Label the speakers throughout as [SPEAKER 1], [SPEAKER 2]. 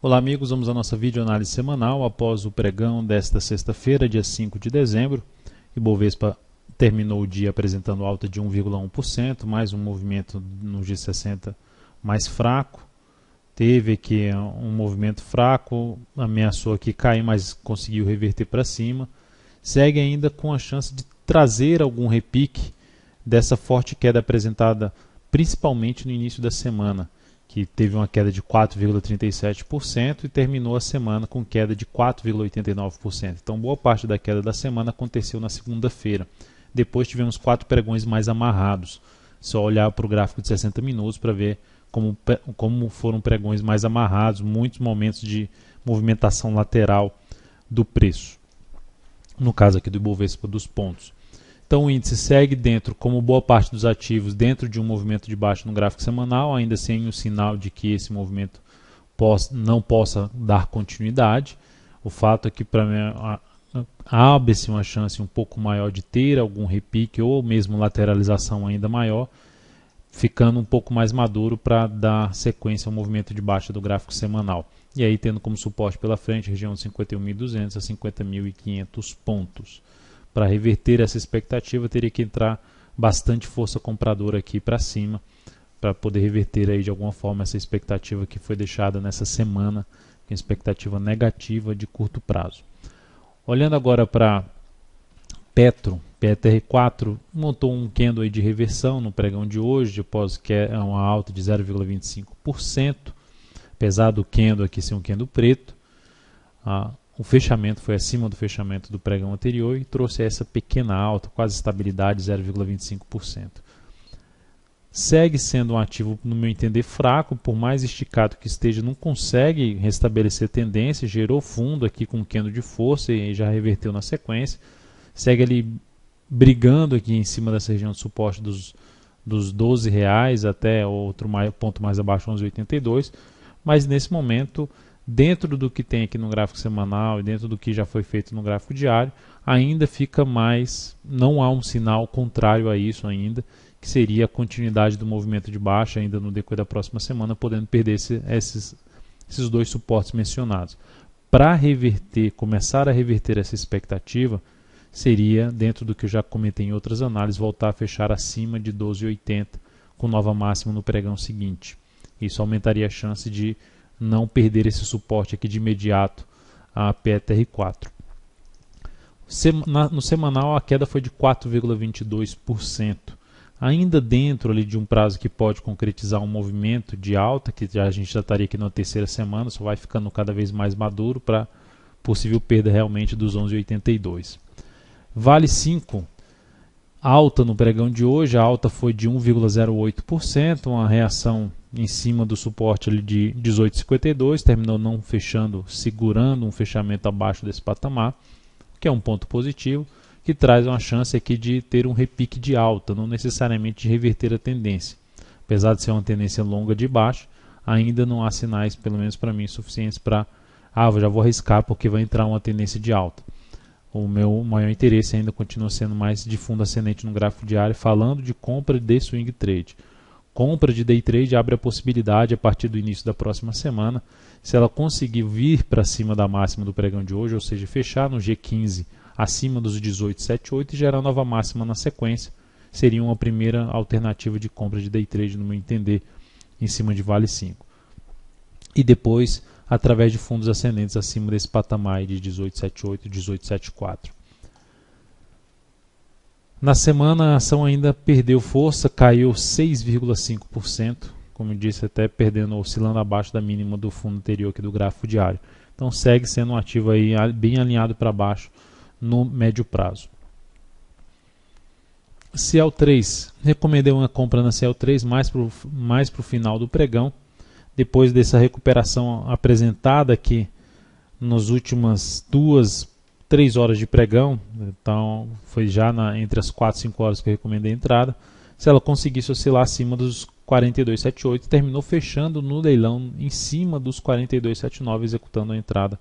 [SPEAKER 1] Olá amigos, vamos à nossa videoanálise semanal após o pregão desta sexta-feira, dia 5 de dezembro. Ibovespa terminou o dia apresentando alta de 1,1%, mais um movimento no G60 mais fraco. Teve aqui um movimento fraco, ameaçou aqui cair, mas conseguiu reverter para cima. Segue ainda com a chance de trazer algum repique dessa forte queda apresentada principalmente no início da semana, que teve uma queda de 4,37% e terminou a semana com queda de 4,89%. Então, boa parte da queda da semana aconteceu na segunda-feira. Depois tivemos 4 pregões mais amarrados. Só olhar para o gráfico de 60 minutos para ver como foram pregões mais amarrados, muitos momentos de movimentação lateral do preço. No caso aqui do Ibovespa dos pontos. Então o índice segue dentro, como boa parte dos ativos, dentro de um movimento de baixa no gráfico semanal, ainda sem o sinal de que esse movimento não possa dar continuidade. O fato é que para mim abre-se uma chance um pouco maior de ter algum repique ou mesmo lateralização ainda maior, ficando um pouco mais maduro para dar sequência ao movimento de baixa do gráfico semanal. E aí tendo como suporte pela frente a região de 51.200 a 50.500 pontos. Para reverter essa expectativa, teria que entrar bastante força compradora aqui para cima, para poder reverter aí de alguma forma essa expectativa que foi deixada nessa semana, que é uma expectativa negativa de curto prazo. Olhando agora para Petro, PETR4 montou um candle aí de reversão no pregão de hoje, após que é uma alta de 0,25%, apesar do candle aqui ser um candle preto. O fechamento foi acima do fechamento do pregão anterior e trouxe essa pequena alta, quase estabilidade, 0,25%. Segue sendo um ativo, no meu entender, fraco, por mais esticado que esteja, não consegue restabelecer tendência, gerou fundo aqui com um candle de força e já reverteu na sequência. Segue ali brigando aqui em cima dessa região de suporte dos R$12 até outro ponto mais abaixo, 11,82, mas nesse momento, dentro do que tem aqui no gráfico semanal e dentro do que já foi feito no gráfico diário, ainda fica mais, não há um sinal contrário a isso ainda, que seria a continuidade do movimento de baixa ainda no decorrer da próxima semana, podendo perder esses dois suportes mencionados. Para reverter, começar a reverter essa expectativa, seria, dentro do que eu já comentei em outras análises, voltar a fechar acima de 12,80 com nova máxima no pregão seguinte. Isso aumentaria a chance de não perder esse suporte aqui de imediato a PETR4. No semanal a queda foi de 4,22%, ainda dentro ali de um prazo que pode concretizar um movimento de alta, que a gente já estaria aqui na terceira semana, só vai ficando cada vez mais maduro para possível perda realmente dos 11,82. Vale 5, alta no pregão de hoje, a alta foi de 1,08%, uma reação em cima do suporte ali de 18,52, terminou não fechando, segurando um fechamento abaixo desse patamar, que é um ponto positivo, que traz uma chance aqui de ter um repique de alta, não necessariamente de reverter a tendência. Apesar de ser uma tendência longa de baixo, ainda não há sinais, pelo menos para mim, suficientes para, eu já vou arriscar porque vai entrar uma tendência de alta. O meu maior interesse ainda continua sendo mais de fundo ascendente no gráfico diário, falando de compra de swing trade. Compra de day trade abre a possibilidade a partir do início da próxima semana, se ela conseguir vir para cima da máxima do pregão de hoje, ou seja, fechar no G15 acima dos 18,78 e gerar nova máxima na sequência, seria uma primeira alternativa de compra de day trade, no meu entender, em cima de Vale 5. E depois, através de fundos ascendentes acima desse patamar de 18,78 e 18,74. Na semana a ação ainda perdeu força, caiu 6,5%, como eu disse, até oscilando abaixo da mínima do fundo anterior aqui do gráfico diário. Então segue sendo um ativo aí bem alinhado para baixo no médio prazo. CL3, recomendei uma compra na CL3 mais para o final do pregão, depois dessa recuperação apresentada aqui nas últimas 3 horas de pregão, então foi já entre as 4 e 5 horas que eu recomendei a entrada. Se ela conseguisse oscilar acima dos 42,78, terminou fechando no leilão em cima dos 42,79, executando a entrada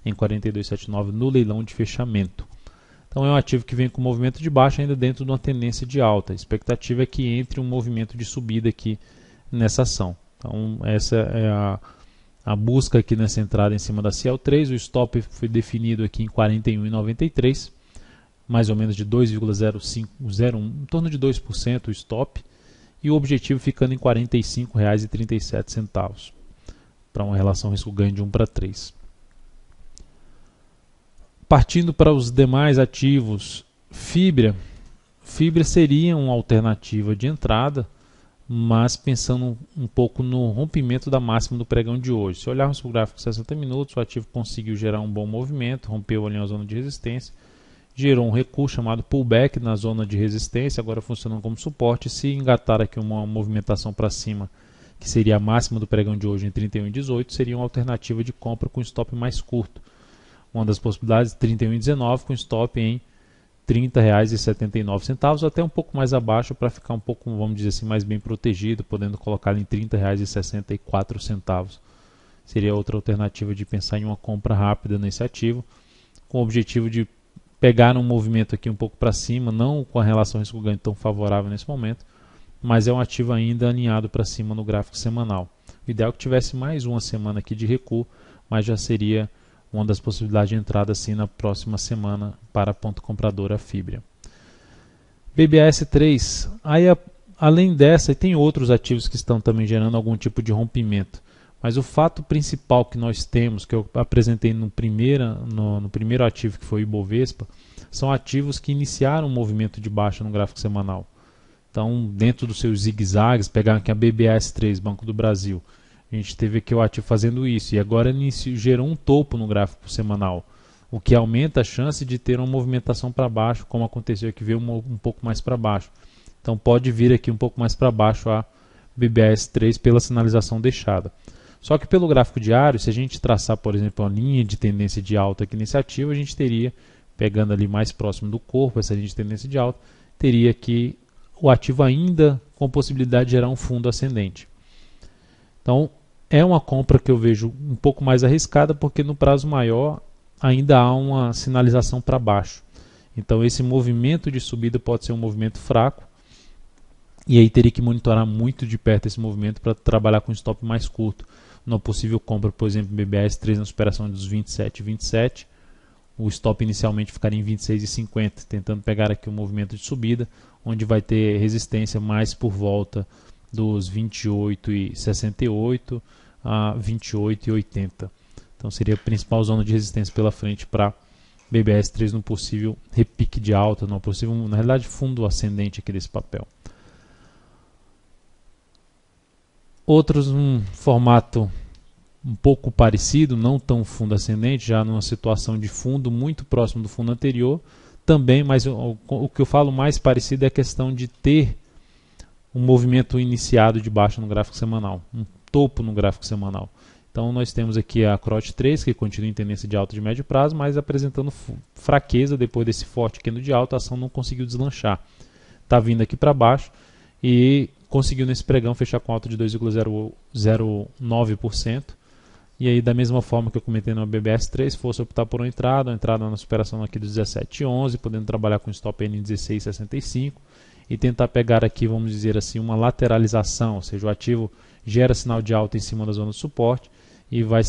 [SPEAKER 1] em 42,79 no leilão de fechamento. Então é um ativo que vem com movimento de baixa ainda dentro de uma tendência de alta. A expectativa é que entre um movimento de subida aqui nessa ação. Então essa é a busca aqui nessa entrada em cima da CL3, o stop foi definido aqui em 41,93, mais ou menos de 2,0501, em torno de 2% o stop, e o objetivo ficando em R$ 45,37, para uma relação risco-ganho de 1:3. Partindo para os demais ativos, Fibria seria uma alternativa de entrada, mas pensando um pouco no rompimento da máxima do pregão de hoje. Se olharmos para o gráfico de 60 minutos, o ativo conseguiu gerar um bom movimento, rompeu ali a zona de resistência, gerou um recuo chamado pullback na zona de resistência, agora funcionando como suporte. Se engatar aqui uma movimentação para cima, que seria a máxima do pregão de hoje em 31,18, seria uma alternativa de compra com stop mais curto. Uma das possibilidades, 31,19, com stop em R$ 30,79, até um pouco mais abaixo para ficar um pouco, vamos dizer assim, mais bem protegido, podendo colocar em R$ 30,64. Seria outra alternativa de pensar em uma compra rápida nesse ativo, com o objetivo de pegar um movimento aqui um pouco para cima, não com a relação risco-ganho tão favorável nesse momento, mas é um ativo ainda alinhado para cima no gráfico semanal. O ideal é que tivesse mais uma semana aqui de recuo, mas já seria uma das possibilidades de entrada assim na próxima semana para a ponta compradora Fibria. BBAS3, aí além dessa, tem outros ativos que estão também gerando algum tipo de rompimento, mas o fato principal que nós temos, que eu apresentei no primeiro ativo, que foi o Ibovespa, são ativos que iniciaram um movimento de baixa no gráfico semanal. Então, dentro dos seus zigue-zagues, pegar aqui a BBAS3, Banco do Brasil, a gente teve aqui o ativo fazendo isso, e agora gerou um topo no gráfico semanal, o que aumenta a chance de ter uma movimentação para baixo, como aconteceu aqui, veio um pouco mais para baixo. Então pode vir aqui um pouco mais para baixo a BBAS3 pela sinalização deixada. Só que pelo gráfico diário, se a gente traçar, por exemplo, uma linha de tendência de alta aqui nesse ativo, a gente teria, pegando ali mais próximo do corpo, essa linha de tendência de alta, teria aqui o ativo ainda com possibilidade de gerar um fundo ascendente. Então, é uma compra que eu vejo um pouco mais arriscada, porque no prazo maior ainda há uma sinalização para baixo. Então, esse movimento de subida pode ser um movimento fraco, e aí teria que monitorar muito de perto esse movimento para trabalhar com stop mais curto. Numa possível compra, por exemplo, BBAS3 na superação dos 27,27, o stop inicialmente ficaria em 26,50, tentando pegar aqui um movimento de subida, onde vai ter resistência mais por volta dos 28,68 a 28,80. Então seria a principal zona de resistência pela frente para BBAS3 no possível repique de alta, no possível, na realidade, fundo ascendente aqui desse papel. Outros um formato um pouco parecido, não tão fundo ascendente, já numa situação de fundo muito próximo do fundo anterior, também, mas o que eu falo mais parecido é a questão de ter um movimento iniciado de baixa no gráfico semanal, um topo no gráfico semanal. Então nós temos aqui a CROT3, que continua em tendência de alta de médio prazo, mas apresentando fraqueza depois desse forte candle de alta, a ação não conseguiu deslanchar. Está vindo aqui para baixo e conseguiu nesse pregão fechar com alta de 2,09%. E aí, da mesma forma que eu comentei no BBAS3, fosse optar por uma entrada na superação aqui dos 17,11, podendo trabalhar com stop em 16,65 e tentar pegar aqui, vamos dizer assim, uma lateralização, ou seja, o ativo gera sinal de alta em cima da zona de suporte e vai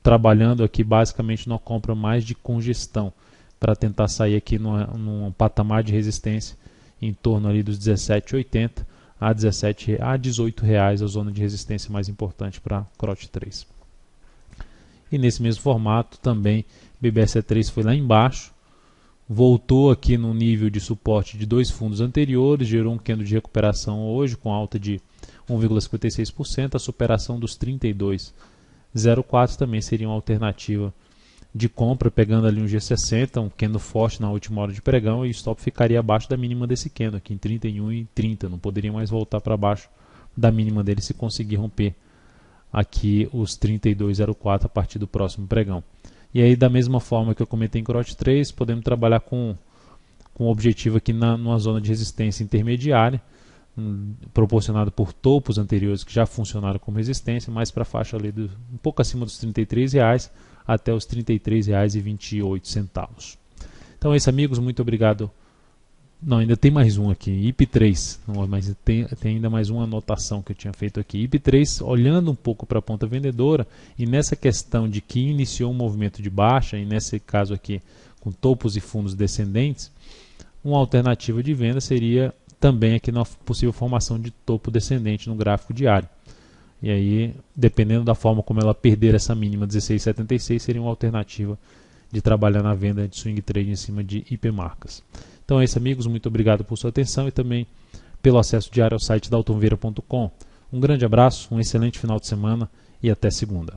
[SPEAKER 1] trabalhando aqui basicamente numa compra mais de congestão, para tentar sair aqui num patamar de resistência em torno ali dos 17,80 a R$18, a zona de resistência mais importante para CROT3. E nesse mesmo formato também BBAS3 foi lá embaixo, voltou aqui no nível de suporte de dois fundos anteriores, gerou um candle de recuperação hoje com alta de 1,56%, a superação dos 32,04 também seria uma alternativa de compra, pegando ali um G60, um candle forte na última hora de pregão, e o stop ficaria abaixo da mínima desse candle aqui em 31,30, não poderia mais voltar para baixo da mínima dele se conseguir romper aqui os 32,04 a partir do próximo pregão. E aí, da mesma forma que eu comentei em CROT3, podemos trabalhar com o objetivo aqui numa zona de resistência intermediária, proporcionado por topos anteriores que já funcionaram como resistência, mais para a faixa ali um pouco acima dos R$33 até os R$33,28. Então é isso, amigos, muito obrigado Não, ainda tem mais um aqui, IP3, não, mas tem ainda mais uma anotação que eu tinha feito aqui. IP3, olhando um pouco para a ponta vendedora, e nessa questão de que iniciou um movimento de baixa, e nesse caso aqui com topos e fundos descendentes, uma alternativa de venda seria também aqui na possível formação de topo descendente no gráfico diário. E aí, dependendo da forma como ela perder essa mínima 16,76, seria uma alternativa de trabalhar na venda de swing trade em cima de IP marcas. Então é isso, amigos, muito obrigado por sua atenção e também pelo acesso diário ao site daltonveira.com. Um grande abraço, um excelente final de semana e até segunda.